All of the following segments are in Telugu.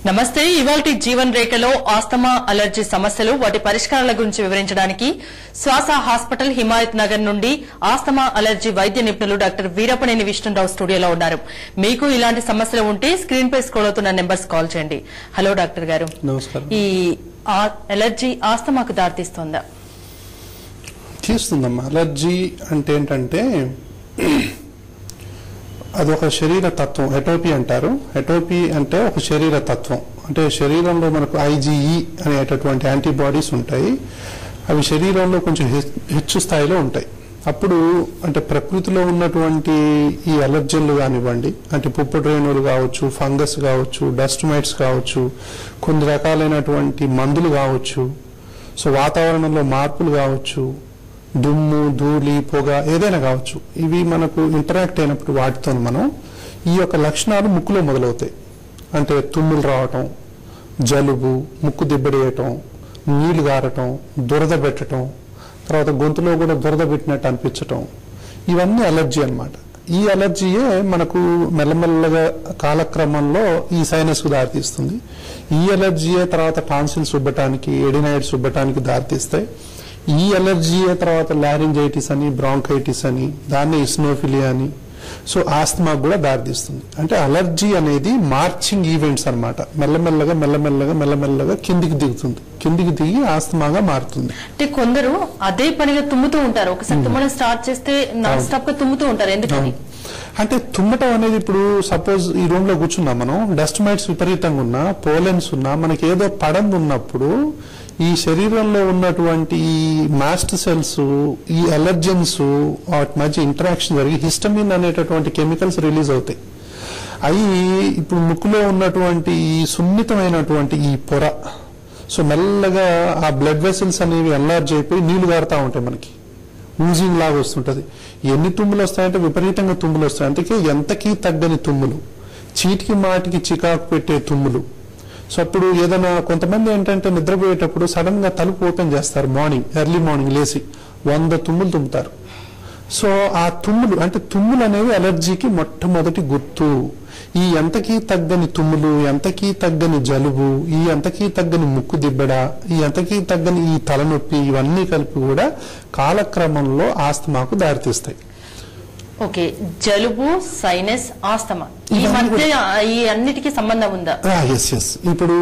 నమస్తే. ఇవాల్టి జీవన్ రేఖలో ఆస్తమా అలర్జీ సమస్యలు వాటి పరిష్కారాల గురించి వివరించడానికి శ్వాస హాస్పిటల్ హిమాయత్ నగర్ నుండి ఆస్తమా అలర్జీ వైద్య నిపుణులు డాక్టర్ వీరపనేని విష్ణురావు స్టూడియోలో ఉన్నారు. మీకు ఇలాంటి సమస్యలు ఉంటే స్క్రీన్ పై స్క్రోల్ అవుతున్న నెంబర్స్ కాల్ చేయండి. హలో డాక్టర్ గారు. నమస్కారం. ఈ అలర్జీ ఆస్తమాకు దారితీస్తుందా? తీస్తుందమ్మా. అలర్జీ అంటే ఏంటంటే అదొక శరీర తత్వం. ఎటోపీ అంటారు. ఎటోపీ అంటే ఒక శరీర తత్వం. అంటే శరీరంలో మనకు IgE అనేటటువంటి యాంటీబాడీస్ ఉంటాయి. అవి శరీరంలో కొంచెం హెచ్చు స్థాయిలో ఉంటాయి. అప్పుడు అంటే ప్రకృతిలో ఉన్నటువంటి ఈ అలర్జన్లు కానివ్వండి, అంటే పుప్పటి రేణువులు కావచ్చు, ఫంగస్ కావచ్చు, డస్ట్ మైట్స్ కావచ్చు, కొన్ని రకాలైనటువంటి మందులు కావచ్చు, సో వాతావరణంలో మార్పులు కావచ్చు, దుమ్ము, ధూళి, పొగ ఏదైనా కావచ్చు, ఇవి మనకు ఇంటరాక్ట్ అయినప్పుడు వాటితో మనం ఈ యొక్క లక్షణాలు ముక్కులో మొదలవుతాయి. అంటే తుమ్ములు రావటం, జలుబు, ముక్కు దిబ్బడేయటం, నీళ్లు గారటం, దురద పెట్టడం, తర్వాత గొంతులో కూడా దురద పెట్టినట్టు అనిపించటం, ఇవన్నీ అలర్జీ అన్నమాట. ఈ అలర్జీయే మనకు మెల్లమెల్లగా కాలక్రమంలో ఈ సైనస్కు దారితీస్తుంది. ఈ అలర్జీయే తర్వాత టాన్సిల్స్ ఉబ్బటానికి, ఎడినైడ్స్ ఉబ్బటానికి దారితీస్తాయి. ఈ అలర్జీయే తర్వాత లారింజైటిస్ అని, బ్రాంకైటిస్ అని, దాన్ని ఇస్నోఫిలియా అని, సో ఆస్తమాకు కూడా దారితీస్తుంది. అంటే అలర్జీ అనేది మార్చింగ్ ఈవెంట్స్ అన్నమాట. మెల్లమెల్లగా కిందికి దిగుతుంది. కిందికి దిగి ఆస్తమాగా మారుతుంది. అంటే కొందరు అదే పనిగా తుమ్ముతూ ఉంటారు. ఒకసారి తుమ్మడం స్టార్ట్ చేస్తే నాన్ స్టాప్ గా తుమ్ముతూ ఉంటారు. ఎందుకని? అంటే తుమ్మటం అనేది ఇప్పుడు సపోజ్ ఈ రూమ్ లో కూర్చున్నాం మనం, డస్ట్ మైట్స్ విపరీతంగా ఉన్నా, పోలెన్స్ ఉన్నా, మనకి ఏదో పడంది ఉన్నప్పుడు ఈ శరీరంలో ఉన్నటువంటి మాస్ట్ సెల్స్, ఈ అలర్జెన్స్ వాటి మధ్య ఇంటరాక్షన్ జరిగి హిస్టమిన్ అనేటటువంటి కెమికల్స్ రిలీజ్ అవుతాయి. అవి ఇప్పుడు ముక్కులో ఉన్నటువంటి సున్నితమైనటువంటి ఈ పొర, సో మెల్లగా ఆ బ్లడ్ వెసల్స్ అనేవి ఎన్లార్జ్ అయిపోయి నీళ్లు గారుతా ఉంటాయి. మనకి ఊజింగ్ లాగా వస్తుంటది. ఎన్ని తుమ్ములు వస్తాయంటే విపరీతంగా తుమ్ములు వస్తాయి. అందుకే ఎంతకీ తగ్గని తుమ్ములు, చీటికి మాటికి చికాకు పెట్టే తుమ్ములు. సో అప్పుడు ఏదైనా కొంతమంది ఏంటంటే నిద్రపోయేటప్పుడు సడన్ గా తలుపు ఓపెన్ చేస్తారు, ఎర్లీ మార్నింగ్ లేచి 100 తుమ్ములు తుమ్ముతారు. సో ఆ తుమ్ములు అంటే తుమ్ములు అనేవి అలర్జీకి మొట్టమొదటి గుర్తు. ఈ ఎంతకీ తగ్గని తుమ్ములు, ఎంతకీ తగ్గని జలుబు, ఈ ఎంతకీ తగ్గని ముక్కు దిబ్బడ, ఈ ఎంతకీ తగ్గని ఈ తలనొప్పి, ఇవన్నీ కలిపి కూడా కాలక్రమంలో ఆస్తమాకు దారితీస్తాయి. ఓకే, జలుబు, సైనస్, ఆస్తమా ఈ మధ్య ఈ అన్నిటికీ సంబంధం ఉందా? ఎస్. ఇప్పుడు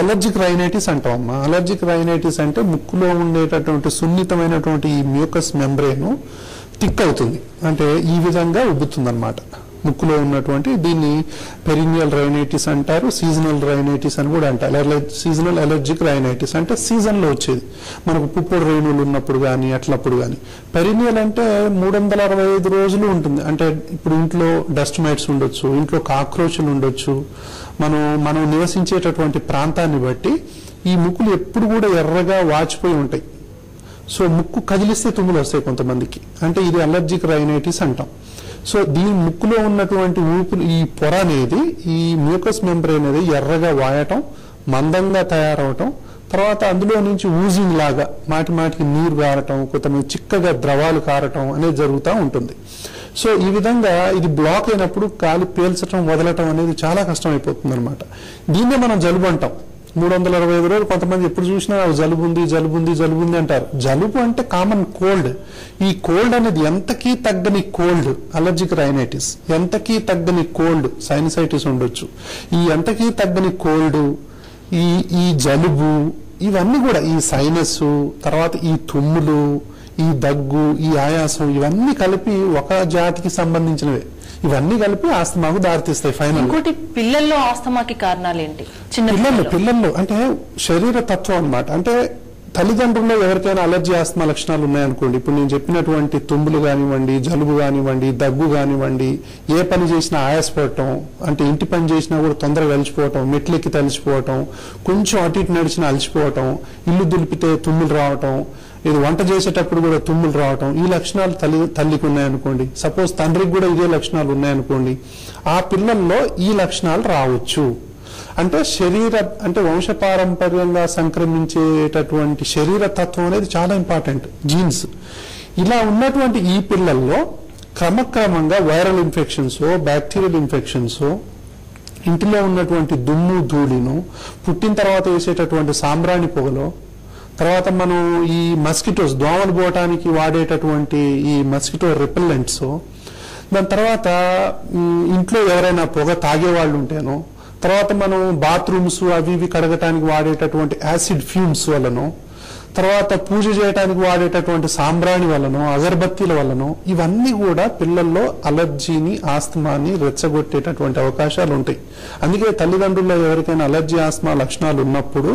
అలర్జిక్ రైనైటిస్ అంటాం అమ్మా. అలర్జిక్ రైనైటిస్ అంటే ముక్కులో ఉండేటటువంటి సున్నితమైనటువంటి ఈ మ్యూకస్ మెంబ్రేన్ థిక్ అవుతుంది. అంటే ఈ విధంగా ఉబ్బుతుంది అన్నమాట ముక్కులో ఉన్నటువంటి. దీన్ని పెరినియల్ రైనైటిస్ అంటారు, సీజనల్ రైనైటిస్ అని కూడా అంటారు. సీజనల్ అలర్జిక్ రైనైటిస్ అంటే సీజన్ లో వచ్చేది, మనకు పుప్పొడి రేణువులు ఉన్నప్పుడు కానీ అట్లప్పుడు కానీ. పెరినియల్ అంటే 365 రోజులు ఉంటుంది. అంటే ఇప్పుడు ఇంట్లో డస్ట్ మైట్స్ ఉండొచ్చు, ఇంట్లో కాక్రోచ్లు ఉండొచ్చు, మనం నివసించేటటువంటి ప్రాంతాన్ని బట్టి ఈ ముక్కులు ఎప్పుడు కూడా ఎర్రగా వాచిపోయి ఉంటాయి. సో ముక్కు కదిలిస్తే తుమ్ములు వస్తాయి కొంతమందికి. అంటే ఇది అలర్జిక్ రైనైటిస్ అంటాం. సో దీని ముక్కులో ఉన్నటువంటి ఊపిరి, ఈ పొర అనేది, ఈ మ్యూకస్ మెంబ్రేన్ అనేది ఎర్రగా వాయటం, మందంగా తయారవటం, తర్వాత అందులో నుంచి ఊజింగ్ లాగా మాటికి నీరు గారటం, కొంతమంది చిక్కగా ద్రవాలు కారటం అనేది జరుగుతూ ఉంటుంది. సో ఈ విధంగా ఇది బ్లాక్ అయినప్పుడు గాలి పీల్చడం, వదలటం అనేది చాలా కష్టం అయిపోతుంది అనమాట. దీన్నే మనం జలుబు అంటాం. 365 రోజులు కొంతమంది ఎప్పుడు చూసినా జలుబు ఉంది అంటారు. జలుబు అంటే కామన్ కోల్డ్. ఈ కోల్డ్ అనేది ఎంతకీ తగ్గని కోల్డ్ అలర్జిక్ రైనైటిస్, ఎంతకీ తగ్గని కోల్డ్ సైనసైటిస్ ఉండొచ్చు. ఈ ఎంతకీ తగ్గని కోల్డ్, ఈ జలుబు, ఇవన్నీ కూడా ఈ సైనస్, తర్వాత ఈ తుమ్ములు, ఈ దగ్గు, ఈ ఆయాసం, ఇవన్నీ కలిపి ఒక జాతికి సంబంధించినవే. ఇవన్నీ కలిపి ఆస్తమాకు దారితీస్తాయి. ఫైనల్ ఇంకోటి, పిల్లల్లో ఆస్తమాకి కారణాలు ఏంటి? పిల్లల్లో అంటే శరీర తత్వం అన్నమాట. అంటే తల్లిదండ్రుల్లో ఎవరికైనా అలర్జీ ఆస్తమా లక్షణాలు ఉన్నాయనుకోండి, ఇప్పుడు నేను చెప్పినటువంటి తుమ్ములు కానివ్వండి, జలుబు కానివ్వండి, దగ్గు కానివ్వండి, ఏ పని చేసినా ఆయాసపడటం, అంటే ఇంటి పని చేసినా కూడా తొందరగా అలసిపోవటం, మెట్లెక్కి తలిసిపోవటం, కొంచెం అటు ఇటు నడిచినా అలసిపోవటం, ఇల్లు దులిపితే తుమ్ములు రావటం, ఇది వంట చేసేటప్పుడు కూడా తుమ్ములు రావటం, ఈ లక్షణాలు తల్లికి ఉన్నాయనుకోండి, సపోజ్ తండ్రికి కూడా ఇదే లక్షణాలు ఉన్నాయనుకోండి, ఆ పిల్లల్లో ఈ లక్షణాలు రావచ్చు. అంటే వంశపారంపర్యంగా సంక్రమించేటటువంటి శరీర తత్వం అనేది చాలా ఇంపార్టెంట్, జీన్స్. ఇలా ఉన్నటువంటి ఈ పిల్లల్లో క్రమక్రమంగా వైరల్ ఇన్ఫెక్షన్స్, బ్యాక్టీరియల్ ఇన్ఫెక్షన్స్, ఇంటిలో ఉన్నటువంటి దుమ్ము ధూళిను, పుట్టిన తర్వాత వేసేటటువంటి సాంబ్రాణి పొగలో, తర్వాత మనం ఈ మస్కిటోస్ దోమలు పోవటానికి వాడేటటువంటి ఈ మస్కిటో రిపెల్లెంట్స్, దాని తర్వాత ఇంట్లో ఎవరైనా పొగ తాగేవాళ్ళు ఉంటేనో, తర్వాత మనం బాత్రూమ్స్ అవి ఇవి కడగటానికి వాడేటటువంటి యాసిడ్ ఫ్యూమ్స్ వలనో, తర్వాత పూజ చేయడానికి వాడేటటువంటి సాంబ్రాణి వలనో, అగరబత్తీల వలనో, ఇవన్నీ కూడా పిల్లల్లో అలర్జీని, ఆస్తమాని రెచ్చగొట్టేటటువంటి అవకాశాలు ఉంటాయి. అందుకే తల్లిదండ్రుల్లో ఎవరికైనా అలర్జీ, ఆస్తమా లక్షణాలు ఉన్నప్పుడు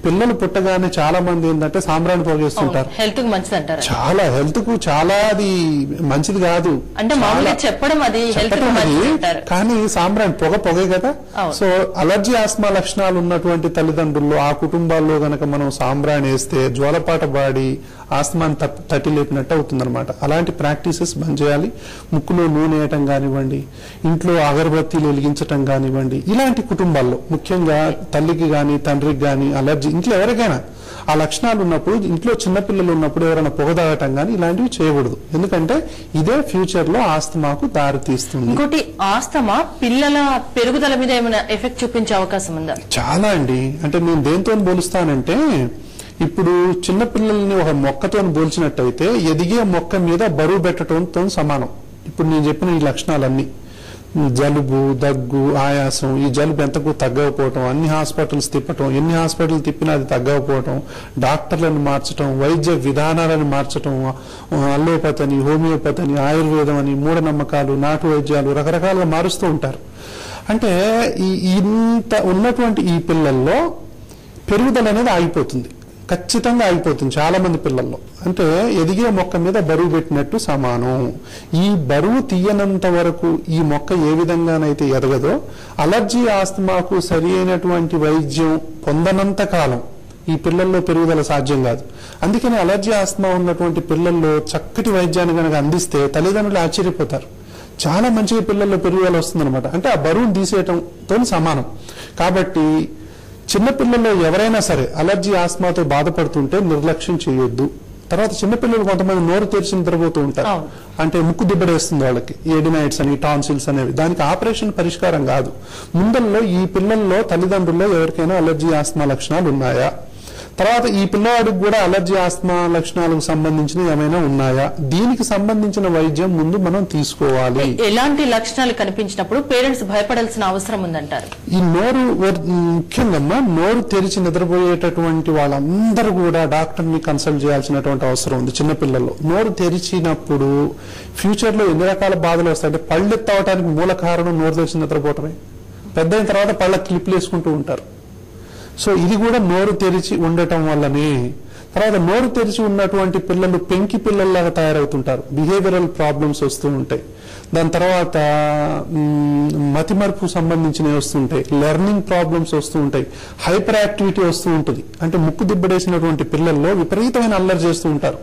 పిల్లలు పుట్టగానే చాలా మంది ఏంటంటే సాంబ్రాణి పొగేస్తుంటారు. హెల్త్ కు మంచిది అంటారు. చాలా హెల్త్ కు చాలా అది మంచిది కాదు, అంటే చెప్పడం అది కానీ సాంబ్రాణి పొగే కదా. సో అలర్జీ, ఆస్తమా లక్షణాలు ఉన్నటువంటి తల్లిదండ్రుల్లో ఆ కుటుంబాల్లో గనక మనం సాంబ్రాణి వేస్తే జ్వాలపాట బాడి ఆస్తమాన్ని తట్టి లేపినట్టు అవుతుందన్నమాట. అలాంటి ప్రాక్టీసెస్ బంద్ చేయాలి. ముక్కులో నూనె వేయటం కానివ్వండి, ఇంట్లో అగరబత్తీలు వెలిగించటం కానివ్వండి, ఇలాంటి కుటుంబాల్లో ముఖ్యంగా తల్లికి కానీ తండ్రికి కానీ అలర్జీ, ఇంట్లో ఎవరికైనా ఆ లక్షణాలు ఉన్నప్పుడు, ఇంట్లో చిన్నపిల్లలు ఉన్నప్పుడు ఎవరైనా పొగ తాగటం కానీ ఇలాంటివి చేయకూడదు. ఎందుకంటే ఇదే ఫ్యూచర్ లో ఆస్తమాకు దారితీస్తుంది. ఇంకోటి, ఆస్తమా పిల్లల పెరుగుదల మీద ఏమైనా ఎఫెక్ట్ చూపించే అవకాశం ఉందా? చాలా అండి. అంటే నేను దేంతో పోలుస్తానంటే, ఇప్పుడు చిన్నపిల్లల్ని ఒక మొక్కతో పోల్చినట్టయితే ఎదిగే మొక్క మీద బరువు పెట్టడంతో సమానం. ఇప్పుడు నేను చెప్పిన ఈ లక్షణాలన్నీ, జలుబు, దగ్గు, ఆయాసం, ఈ జలుబు ఎంతకు తగ్గకపోవటం, అన్ని హాస్పిటల్స్ తిప్పటం, ఎన్ని హాస్పిటల్ తిప్పినా అది తగ్గకపోవటం, డాక్టర్లను మార్చడం, వైద్య విధానాలను మార్చడం, అల్లోపతి అని, హోమియోపతి అని, ఆయుర్వేదం అని, మూఢనమ్మకాలు, నాటు వైద్యాలు రకరకాలుగా మారుస్తూ ఉంటారు. అంటే ఇంత ఉన్నటువంటి ఈ పిల్లల్లో పెరుగుదల అనేది ఆగిపోతుంది, ఖచ్చితంగా ఆగిపోతుంది చాలా మంది పిల్లల్లో. అంటే ఎదిగే మొక్క మీద బరువు పెట్టినట్టు సమానం. ఈ బరువు తీయనంత వరకు ఈ మొక్క ఏ విధంగానైతే ఎదగదో, అలర్జీ, ఆస్తమాకు సరి అయినటువంటి వైద్యం పొందనంత కాలం ఈ పిల్లల్లో పెరుగుదల సాధ్యం కాదు. అందుకని అలర్జీ, ఆస్తమా ఉన్నటువంటి పిల్లల్లో చక్కటి వైద్యాన్ని కనుక అందిస్తే తల్లిదండ్రులు ఆశ్చర్యపోతారు. చాలా మంచిగా పిల్లల్లో పెరుగుదల వస్తుందన్నమాట. అంటే ఆ బరువును తీసేయటంతో సమానం. కాబట్టి చిన్నపిల్లల్లో ఎవరైనా సరే అలర్జీ, ఆస్తమాతో బాధపడుతుంటే నిర్లక్ష్యం చేయొద్దు. తర్వాత చిన్నపిల్లలు కొంతమంది నోరు తెరిచి నిద్రపోతూ ఉంటారు, అంటే ముక్కు దిబ్బడేస్తుంది వాళ్ళకి, ఎడినైట్స్ అని, టాన్సిల్స్ అనేవి. దానికి ఆపరేషన్ పరిష్కారం కాదు. ముందల్లో ఈ పిల్లల్లో తల్లిదండ్రుల్లో ఎవరికైనా అలర్జీ, ఆస్తమా లక్షణాలు ఉన్నాయా, తర్వాత ఈ పిల్లవాడికి కూడా అలర్జీ, ఆస్తమా లక్షణాలకు సంబంధించిన ఏమైనా ఉన్నాయా, దీనికి సంబంధించిన వైద్యం ముందు మనం తీసుకోవాలి. ఎలాంటి లక్షణాలు కనిపించినప్పుడు పేరెంట్స్ భయపడాల్సిన అవసరం ఉందంటారు? ఈ నోరు, ముఖ్యంగా నోరు తెరిచి నిద్రపోయేటటువంటి వాళ్ళందరూ కూడా డాక్టర్ని కన్సల్ట్ చేయాల్సినటువంటి అవసరం ఉంది. చిన్నపిల్లల్లో నోరు తెరిచినప్పుడు ఫ్యూచర్ లో ఎన్ని రకాల బాధలు వస్తాయంటే, పళ్ళు ఎత్తవటానికి మూల కారణం నోరు తెరిచి నిద్రపోవటమే. పెద్ద అయిన తర్వాత పళ్ళ క్లిప్లు వేసుకుంటూ ఉంటారు. సో ఇది కూడా నోరు తెరిచి ఉండటం వల్లనే. తర్వాత నోరు తెరిచి ఉన్నటువంటి పిల్లలు పెంకి పిల్లల్లాగా తయారవుతుంటారు, బిహేవియరల్ ప్రాబ్లమ్స్ వస్తూ ఉంటాయి. దాని తర్వాత మతిమరుపు సంబంధించినవి వస్తుంటాయి, లెర్నింగ్ ప్రాబ్లమ్స్ వస్తూ ఉంటాయి, హైపర్ యాక్టివిటీ వస్తూ ఉంటుంది. అంటే ముక్కు దిబ్బడేసినటువంటి పిల్లల్లో విపరీతమైన అల్లరి చేస్తూ ఉంటారు.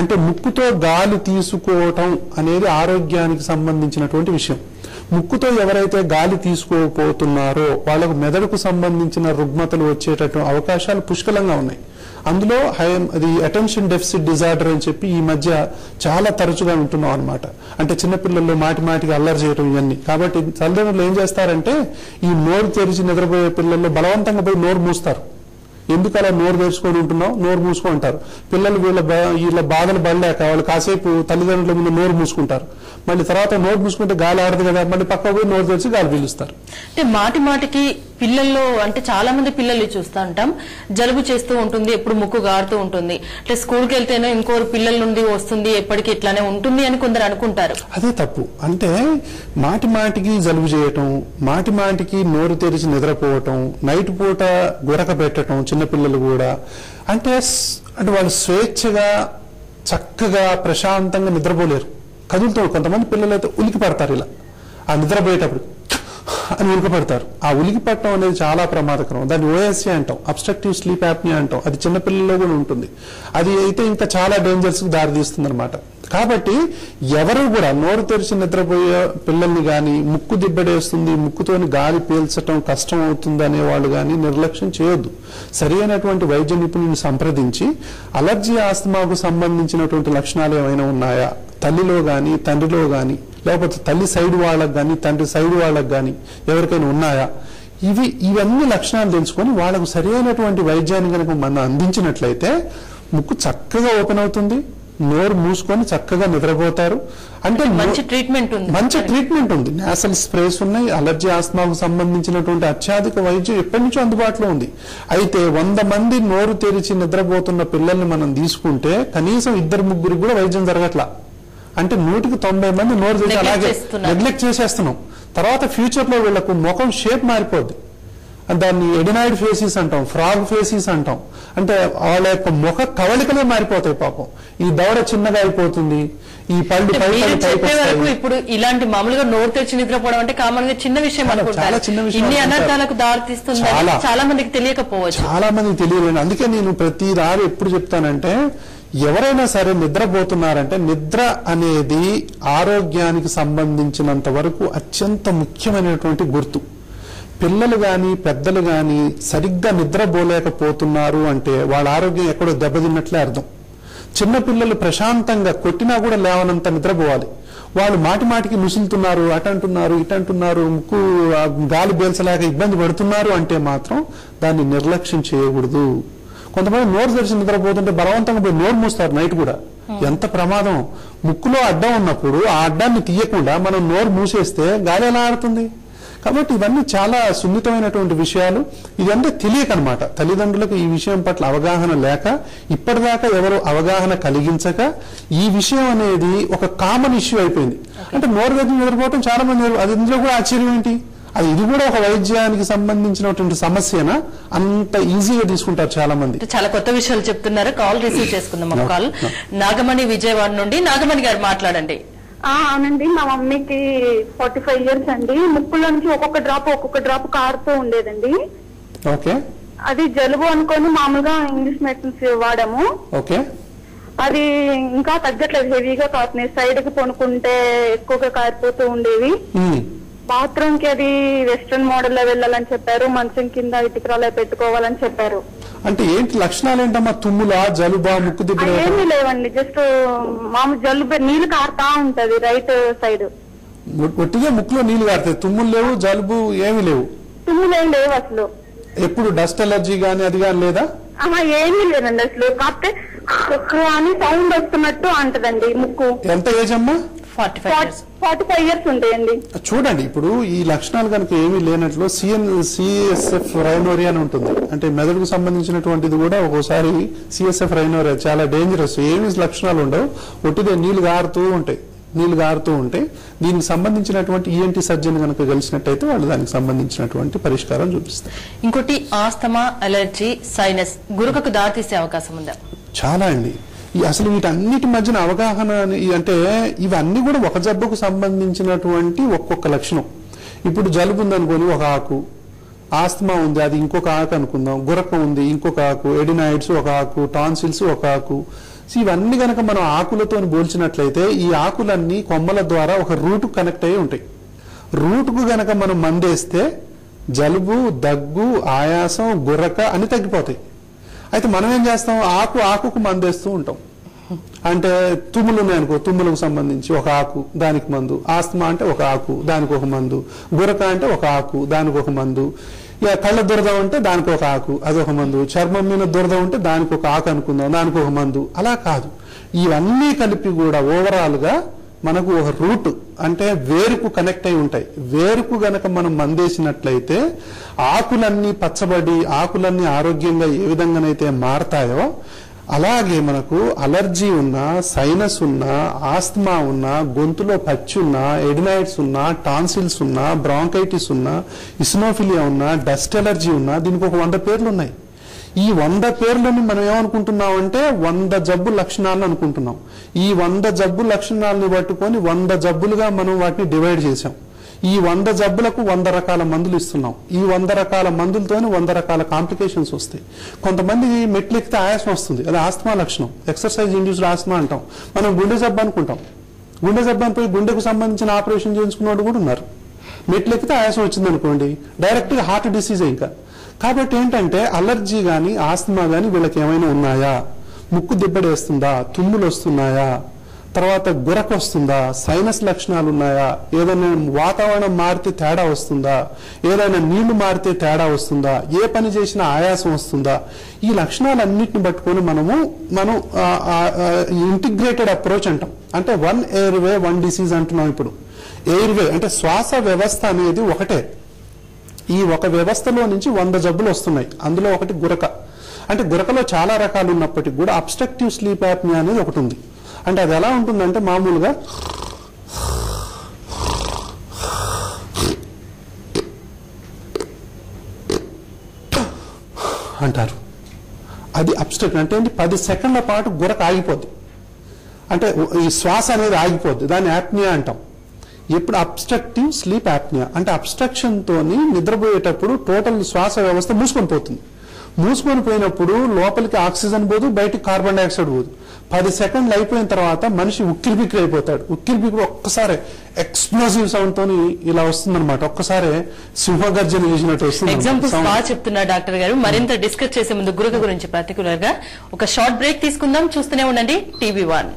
అంటే ముక్కుతో గాలి తీసుకోవటం అనేది ఆరోగ్యానికి సంబంధించినటువంటి విషయం. ముక్కుతో ఎవరైతే గాలి తీసుకోపోతున్నారో వాళ్ళకు మెదడుకు సంబంధించిన రుగ్మతలు వచ్చేటటువంటి అవకాశాలు పుష్కలంగా ఉన్నాయి. అందులో అది అటెన్షన్ డెఫిసిట్ డిజార్డర్ అని చెప్పి ఈ మధ్య చాలా తరచుగా వింటున్నాం అనమాట. అంటే చిన్నపిల్లల్లో మాటికి అల్లరి చేయడం ఇవన్నీ. కాబట్టి తల్లిదండ్రులు ఏం చేస్తారంటే, ఈ నోరు తెరిచి నిద్రపోయే పిల్లల్లో బలవంతంగా పోయి నోరు మూస్తారు. ఎందుకు అలా నోరు తెరుచుకొని ఉంటున్నావు, నోరు మూసుకో అంటారు. పిల్లలు వీళ్ళ బాధలు పడలేక వాళ్ళు కాసేపు తల్లిదండ్రుల ముందు నోరు మూసుకుంటారు. మళ్ళీ తర్వాత నోరు మూసుకుంటే గాలి ఆడదు కదా, మళ్ళీ పక్క పోయి నోరు తెరిచి గాలి పీలుస్తారు. అంటే మాటికి పిల్లల్లో, అంటే చాలా మంది పిల్లలు చూస్తూ ఉంటాం, జలుబు చేస్తూ ఉంటుంది, ఎప్పుడు ముక్కు గారుతూ ఉంటుంది. అంటే స్కూల్కి వెళ్తేనే ఇంకోరు పిల్లల నుండి వస్తుంది, ఎప్పటికీ ఇట్లానే ఉంటుంది అని కొందరు అనుకుంటారు. అదే తప్పు. అంటే మాటికి జలుబు చేయటం, మాటికి నోరు తెరిచి నిద్రపోవటం, నైట్ పూట గురక పెట్టడం చిన్నపిల్లలు కూడా. అంటే వాళ్ళు స్వేచ్ఛగా చక్కగా ప్రశాంతంగా నిద్రపోలేరు, కదులుతూ. కొంతమంది పిల్లలు అయితే ఉలికి పడతారు, ఇలా ఆ నిద్రపోయేటప్పుడు అని ఉలికి పడతారు. ఆ ఉలికి పడటం అనేది చాలా ప్రమాదకరం. దాన్ని ఓఎస్ఏ అంటాం, అబ్స్ట్రక్టివ్ స్లీప్ యాప్నియా అంటాం. అది చిన్నపిల్లల్లో కూడా ఉంటుంది. అది అయితే ఇంకా చాలా డేంజర్స్ కు దారితీస్తుంది అనమాట. కాబట్టి ఎవరు కూడా నోరు తెరిచి నిద్రపోయే పిల్లల్ని కానీ, ముక్కు దిబ్బడేస్తుంది, ముక్కుతోని గాలి పీల్చడం కష్టం అవుతుంది అనేవాళ్ళు కానీ నిర్లక్ష్యం చేయొద్దు. సరి అయినటువంటి వైద్య నిపుణుని సంప్రదించి అలర్జీ, ఆస్తమాకు సంబంధించినటువంటి లక్షణాలు ఏమైనా ఉన్నాయా, తల్లిలో కానీ తండ్రిలో కానీ లేకపోతే తల్లి సైడ్ వాళ్ళకు కానీ తండ్రి సైడ్ వాళ్ళకు కానీ ఎవరికైనా ఉన్నాయా, ఇవన్నీ లక్షణాలు తెలుసుకొని వాళ్ళకు సరైనటువంటి వైద్యాన్ని కనుక మనం అందించినట్లయితే ముక్కు చక్కగా ఓపెన్ అవుతుంది, నోరు మూసుకొని చక్కగా నిద్రపోతారు. అంటే మంచి ట్రీట్మెంట్ ఉంది. నేసల్ స్ప్రేస్ ఉన్నాయి. అలర్జీ ఆస్మాకు సంబంధించినటువంటి అత్యాధిక వైద్యం ఎప్పటి నుంచో అందుబాటులో ఉంది. అయితే 100 మంది నోరు తెరిచి నిద్రపోతున్న పిల్లల్ని మనం తీసుకుంటే కనీసం 2-3 కూడా వైద్యం జరగట్లా. అంటే 100కి 90 మంది నోరు తెరిచి అలాగే నెగ్లెక్ట్ చేసేస్తున్నాం. తర్వాత ఫ్యూచర్ లో వీళ్లకు ముఖం షేప్ మారిపోద్ది. దాన్ని ఎడినాయిడ్ ఫేసెస్ అంటాం, ఫ్రాగ్ ఫేసెస్ అంటాం. అంటే వాళ్ళ యొక్క ముఖ కవళికలే మారిపోతాయి. పాపం ఈ దవడ చిన్నగా అయిపోతుంది, ఈ పళ్ళు ఇప్పుడు ఇలాంటి మామూలుగా నోరు తెరిచి నిద్రపోవడం అంటే కామన్ గా చిన్న విషయం అనుకుంటారు. ఇన్ని అనర్థాలకు దారితీస్తుంది చాలా మందికి తెలియకపోవచ్చు. చాలా మందికి తెలియలేదు. అందుకే నేను ప్రతిదారి ఎప్పుడు చెప్తానంటే, ఎవరైనా సరే నిద్రపోతున్నారంటే నిద్ర అనేది ఆరోగ్యానికి సంబంధించినంత వరకు అత్యంత ముఖ్యమైనటువంటి గుర్తు. పిల్లలు గాని పెద్దలు గాని సరిగ్గా నిద్రపోలేకపోతున్నారు అంటే వాళ్ళ ఆరోగ్యం ఎక్కడో దెబ్బతిన్నట్లే అర్థం. చిన్నపిల్లలు ప్రశాంతంగా కొట్టినా కూడా లేవనంత నిద్రపోవాలి. వాళ్ళు మాటికి ముసులుతున్నారు, అటంటున్నారు ఇటంటున్నారు, ముక్కు గాలి పీల్చలేక ఇబ్బంది పడుతున్నారు అంటే మాత్రం దాన్ని నిర్లక్ష్యం చేయకూడదు. కొంతమంది నోరు తెరిచి నిద్రపోతుంటే బలవంతంగా పోయి నోరు మూస్తారు నైట్ కూడా. ఎంత ప్రమాదం. ముక్కులో అడ్డం ఉన్నప్పుడు ఆ అడ్డాన్ని తీయకుండా మనం నోరు మూసేస్తే గాలి ఎలా ఆడుతుంది? కాబట్టి ఇవన్నీ చాలా సున్నితమైనటువంటి విషయాలు. ఇదంటే తెలియకనమాట. తల్లిదండ్రులకు ఈ విషయం పట్ల అవగాహన లేక, ఇప్పటిదాకా ఎవరు అవగాహన కలిగించక ఈ విషయం అనేది ఒక కామన్ ఇష్యూ అయిపోయింది. అంటే నోరు తెరిచి నిద్రపోవటం చాలా మంది, అది ఇందులో కూడా ఆశ్చర్యం ఏంటి? ఇది కూడా ఒక వైద్యానికి సంబంధించినటువంటి సమస్యనా? అంత ఈజీగా తీసుకుంటారు చాలా మంది. చాలా కొత్త విషయాలు చెప్తున్నారు. కాల్ రిసీవ్ చేసుకుందాం. కాల్ నాగమణి విజయవాడ నుండి. నాగమణి గారు మాట్లాడండి. అవునండి, మా మమ్మీకి 45 years అండి. ముక్కులో నుంచి ఒక్కొక్క డ్రాప్ కారుతూ ఉండేదండి. ఓకే. అది జలుబు అనుకొని మామూలుగా ఇంగ్లీష్ మెడిసిన్స్ వాడాము. ఓకే. అది ఇంకా తగ్గట్లేదు, హెవీగా కారుతున్నాయి. సైడ్ కి పొనుకుంటే ఎక్కువగా కారిపోతూ ఉండేవి. బాత్రూమ్ కి అది వెస్ట్రన్ మోడల్ లో వెళ్ళాలని చెప్పారు. మంచం కింద ఇటుకరాలే పెట్టుకోవాలని చెప్పారు. అంటే ఏంటి లక్షణాలు ఏంటమ్మా? తుమ్ములా, జలుబా, ముక్కు దిబ్బ? ఏమీ లేవండి, జస్ట్ మామూలు జలుబు, నీళ్లు కారుతా ఉంటది రైట్ సైడ్. ఒట్టిగా ముక్కులో నీళ్లు కారుతాయి, తుమ్ములు లేవు, జలుబు ఏమీ లేవు? తుమ్ములు ఏం లేవు అసలు. ఎప్పుడు డస్ట్ అలర్జీ గానీ అది గానీ లేదా? ఏమీ లేదండి అసలు. కాకపోతే అని సౌండ్ వస్తున్నట్టు అంటదండి ముక్కు. ఎంత ఏజ్ అమ్మా? 45 years ఉంటాయండి. చూడండి, ఇప్పుడు ఈ లక్షణాలు కనుక ఏమీ లేనట్లు సిఎస్ఎఫ్ రైనోరియా అని ఉంటుంది. అంటే మెదడుకు సంబంధించినటువంటిది కూడా ఒక్కోసారి సిఎస్ఎఫ్ రైనోరియా చాలా డేంజరస్. ఏమి లక్షణాలు ఉండవు, ఒట్టిదే నీళ్లు గారుతూ ఉంటాయి. దీనికి సంబంధించినటువంటి ఈఎన్టీ సర్జన్ కనుక కలిసినట్టయితే వాళ్ళు దానికి సంబంధించినటువంటి పరిష్కారం చూపిస్తారు. ఇంకోటి ఆస్తమా, అలర్జీ, సైనస్ గురుకకు దారితీసే అవకాశం ఉందా? చాలా అండి. అసలు వీటన్నిటి మధ్యన అవగాహన అంటే ఇవన్నీ కూడా ఒక జబ్బుకు సంబంధించినటువంటి ఒక్కొక్క లక్షణం. ఇప్పుడు జలుబు ఉందనుకోని ఒక ఆకు, ఆస్తమా ఉంది అది ఇంకొక ఆకు అనుకుందాం, గురక ఉంది ఇంకొక ఆకు, ఎడినాయిడ్స్ ఒక ఆకు, టాన్సిల్స్ ఒక ఆకు. ఇవన్నీ గనక మనం ఆకులతో పోల్చినట్లయితే ఈ ఆకులన్నీ కొమ్మల ద్వారా ఒక రూట్ కనెక్ట్ అయి ఉంటాయి. రూట్కు గనక మనం మందేస్తే జలుబు, దగ్గు, ఆయాసం, గుర్రక అని తగ్గిపోతాయి. అయితే మనం ఏం చేస్తాం? ఆకుకు మందేస్తూ ఉంటాం. అంటే తుమ్ములు ఉన్నాయనుకో, తుమ్ములకు సంబంధించి ఒక ఆకు దానికి మందు, ఆస్తమా అంటే ఒక ఆకు దానికి ఒక మందు, గురక అంటే ఒక ఆకు దానికి ఒక మందు, ఇక కళ్ళ దురద ఉంటే దానికి ఒక ఆకు అదొక మందు, చర్మం మీద దురద ఉంటే దానికి ఒక ఆకు అనుకుందాం దానికి ఒక మందు. అలా కాదు, ఇవన్నీ కలిపి కూడా ఓవరాల్ గా మనకు ఒక రూట్ అంటే వేరుకు కనెక్ట్ అయి ఉంటాయి. వేరుకు గనక మనం మందేసినట్లయితే ఆకులన్నీ పచ్చబడి ఆకులన్నీ ఆరోగ్యంగా ఏ విధంగానైతే మారతాయో అలాగే మనకు అలర్జీ ఉన్నా, సైనస్ ఉన్నా, ఆస్తమా ఉన్నా, గొంతులో పచ్చి ఉన్నా, ఎడినాయిడ్స్ ఉన్నా, టాన్సిల్స్ ఉన్నా, బ్రాంకైటిస్ ఉన్నా, ఇసినోఫిలియా ఉన్నా, డస్ట్ ఎలర్జీ ఉన్నా, దీనికి ఒక 100 పేర్లు ఉన్నాయి. ఈ 100 పేర్లని మనం ఏమనుకుంటున్నామంటే 100 జబ్బు లక్షణాలను అనుకుంటున్నాం. ఈ 100 జబ్బు లక్షణాలను పట్టుకొని 100 జబ్బులుగా మనం వాటిని డివైడ్ చేసాం. ఈ 100 జబ్బులకు 100 రకాల మందులు ఇస్తున్నాం. ఈ 100 రకాల మందులతోనే 100 రకాల కాంప్లికేషన్స్ వస్తాయి. కొంతమంది మెట్లు ఎక్కితే ఆయాసం వస్తుంది, అది ఆస్తమా లక్షణం, ఎక్సర్సైజ్ ఇండ్యూస్డ్ ఆస్తమా అంటాం. మనం గుండె జబ్బు అనుకుంటాం, గుండె జబ్బు అని పోయి గుండెకు సంబంధించిన ఆపరేషన్ చేయించుకున్న వాళ్ళు కూడా ఉన్నారు. మెట్లు ఎక్కితే ఆయాసం వచ్చింది అనుకోండి, డైరెక్ట్ గా హార్ట్ డిసీజ్. ఇంకా కాబట్టి ఏంటంటే అలర్జీ గాని ఆస్తమా గాని వీళ్ళకి ఏమైనా ఉన్నాయా, ముక్కు దిబ్బడేస్తుందా, తుమ్ములు వస్తున్నాయా, తర్వాత గురక వస్తుందా, సైనస్ లక్షణాలు ఉన్నాయా, ఏదైనా వాతావరణం మారితే తేడా వస్తుందా, ఏదైనా నీళ్లు మారితే తేడా వస్తుందా, ఏ పని చేసినా ఆయాసం వస్తుందా, ఈ లక్షణాలన్నింటిని పట్టుకొని మనం ఇంటిగ్రేటెడ్ అప్రోచ్ అంటాం. అంటే 1 ఎయిర్వే 1 డిసీజ్ అంటున్నాం. ఇప్పుడు ఎయిర్వే అంటే శ్వాస వ్యవస్థ అనేది ఒకటే. ఈ ఒక వ్యవస్థలో నుంచి 100 జబ్బులు వస్తున్నాయి. అందులో ఒకటి గురక. అంటే గురకలో చాలా రకాలు ఉన్నప్పటికీ కూడా అబ్స్ట్రక్టివ్ స్లీప్ యాప్నియా అనేది ఒకటి ఉంది. అంటే అది ఎలా ఉంటుందంటే మామూలుగా అంటారు. అది అబ్స్ట్రక్ట్ అంటే 10 సెకండ్ల పాటు గురక ఆగిపోద్ది. అంటే ఈ శ్వాస అనేది ఆగిపోద్ది. దాన్ని యాప్నియా అంటాం. ఇప్పుడు అబ్స్ట్రక్టివ్ స్లీప్ యాప్నియా అంటే అబ్స్ట్రక్షన్ తోని నిద్రపోయేటప్పుడు టోటల్ శ్వాస వ్యవస్థ మూసుకొని పోతుంది. మూసుకొని పోయినప్పుడు లోపలికి ఆక్సిజన్ పోదు, బయటికి కార్బన్ డైఆక్సైడ్ పోదు. 10 సెకండ్లు అయిపోయిన తర్వాత మనిషి ఉక్కిరిబిక్కిరి అయిపోతాడు. ఉక్కిరిబిక్కిరి ఒక్కసారి ఎక్స్ప్లోజివ్ సౌండ్ తోని ఇలా వస్తుందన్నమాట. ఒక్కసారి సింహగర్జన చేసినట్టు వస్తుంది. ఎగ్జాంపుల్స్ బాగా చెప్తున్నారు డాక్టర్ గారు. మరింత డిస్కస్ చేసే ముందు గురక గురించి పర్టికులర్ గా ఒక షార్ట్ బ్రేక్ తీసుకుందాం. చూస్తూనే ఉండండి TV1.